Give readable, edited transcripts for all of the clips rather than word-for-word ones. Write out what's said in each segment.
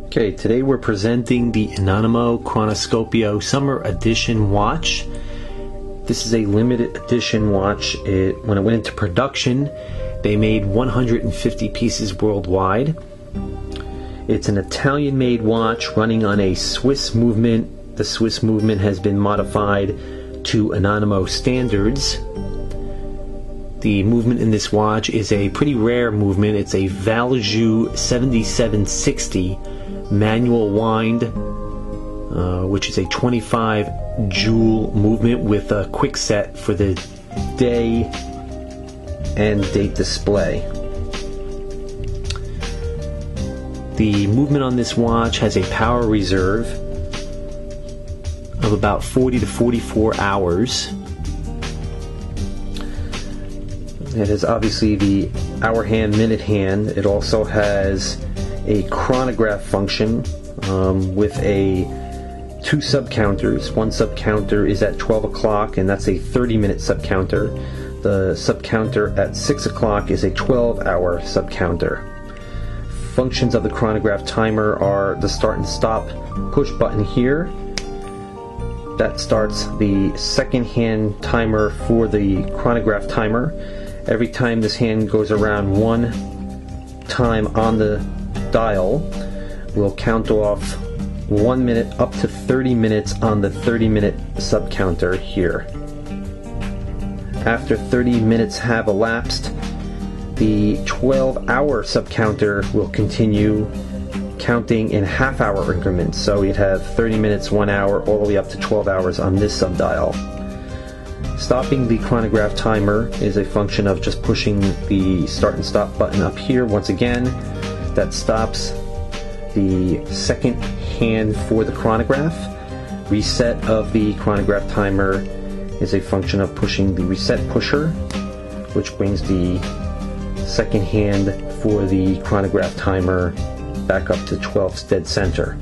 Okay, today we're presenting the Anonimo Cronoscopio Summer Edition watch. This is a limited edition watch. When it went into production, they made 150 pieces worldwide. It's an Italian-made watch running on a Swiss movement. The Swiss movement has been modified to Anonimo standards. The movement in this watch is a pretty rare movement. It's a Valjoux 7760 manual wind, which is a 25 joule movement with a quick set for the day and date display. The movement on this watch has a power reserve of about 40 to 44 hours. It has obviously the hour hand, minute hand. It also has a chronograph function with two sub counters. One sub counter is at 12 o'clock, and that's a 30-minute sub counter. The sub counter at 6 o'clock is a 12-hour sub counter. Functions of the chronograph timer are the start and stop push button here. That starts the second hand timer for the chronograph timer. Every time this hand goes around one time on the dial, will count off 1 minute up to 30 minutes on the 30-minute sub counter here. After 30 minutes have elapsed, the 12-hour sub counter will continue counting in half-hour increments. So you'd have 30 minutes, 1 hour, all the way up to 12 hours on this sub dial. Stopping the chronograph timer is a function of just pushing the start and stop button up here once again. That stops the second hand for the chronograph. Reset of the chronograph timer is a function of pushing the reset pusher, which brings the second hand for the chronograph timer back up to 12 dead center.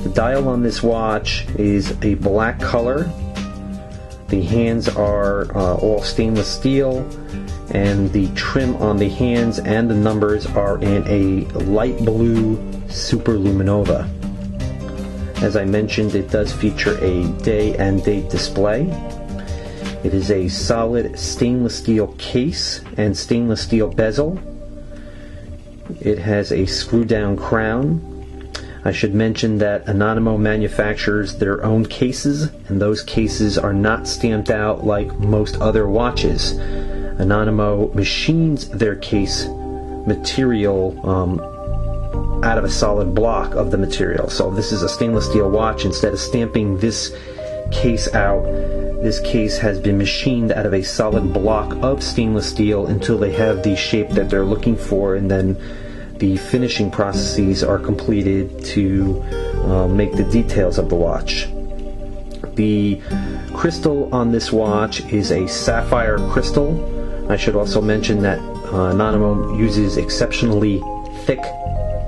The dial on this watch is a black color. The hands are all stainless steel, and the trim on the hands and the numbers are in a light blue Superluminova. As I mentioned, it does feature a day and date display. It is a solid stainless steel case and stainless steel bezel. It has a screw down crown. I should mention that Anonimo manufactures their own cases, and those cases are not stamped out like most other watches. Anonimo machines their case material out of a solid block of the material. So this is a stainless steel watch. Instead of stamping this case out, this case has been machined out of a solid block of stainless steel until they have the shape that they're looking for, and then the finishing processes are completed to make the details of the watch. The crystal on this watch is a sapphire crystal. I should also mention that Anonimo uses exceptionally thick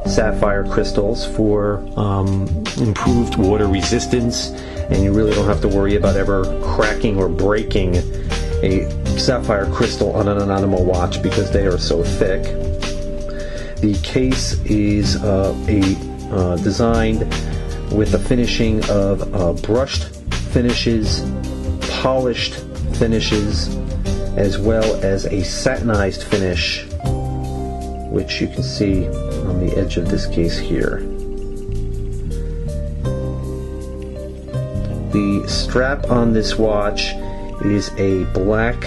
sapphire crystals for improved water resistance, and you really don't have to worry about ever cracking or breaking a sapphire crystal on an Anonimo watch because they are so thick. The case is designed with a finishing of brushed finishes, polished finishes, as well as a satinized finish, which you can see on the edge of this case here. The strap on this watch is a black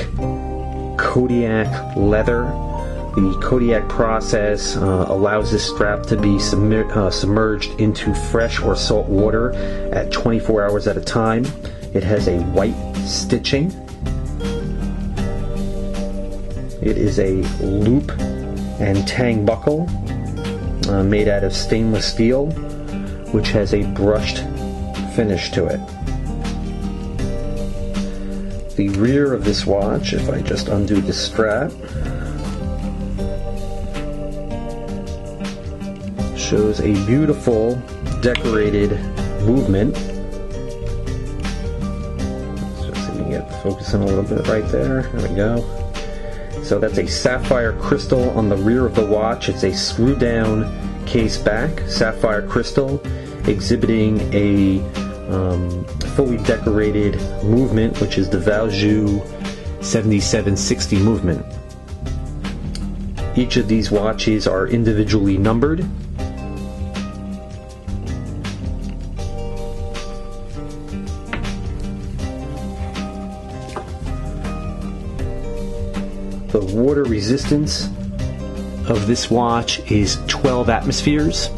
Kodiak leather. The Kodiak process allows this strap to be submerged into fresh or salt water at 24 hours at a time. It has a white stitching. It is a loop and tang buckle made out of stainless steel, which has a brushed finish to it. The rear of this watch, if I just undo the strap, shows a beautiful decorated movement. Just let me get Focusing a little bit right there. There we go. So that's a sapphire crystal on the rear of the watch. It's a screw-down case back, sapphire crystal, exhibiting a fully decorated movement, which is the Valjoux 7760 movement. Each of these watches are individually numbered. The water resistance of this watch is 12 atmospheres.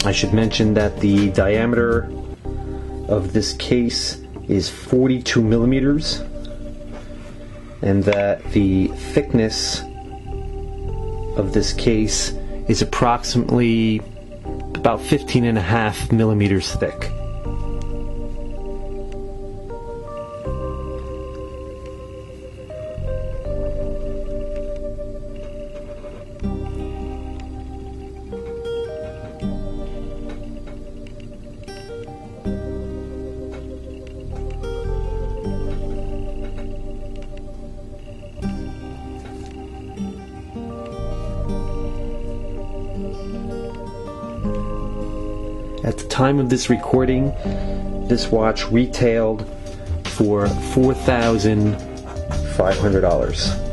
I should mention that the diameter of this case is 42 millimeters, and that the thickness of this case is approximately about 15.5 millimeters thick. At the time of this recording, this watch retailed for $4,500.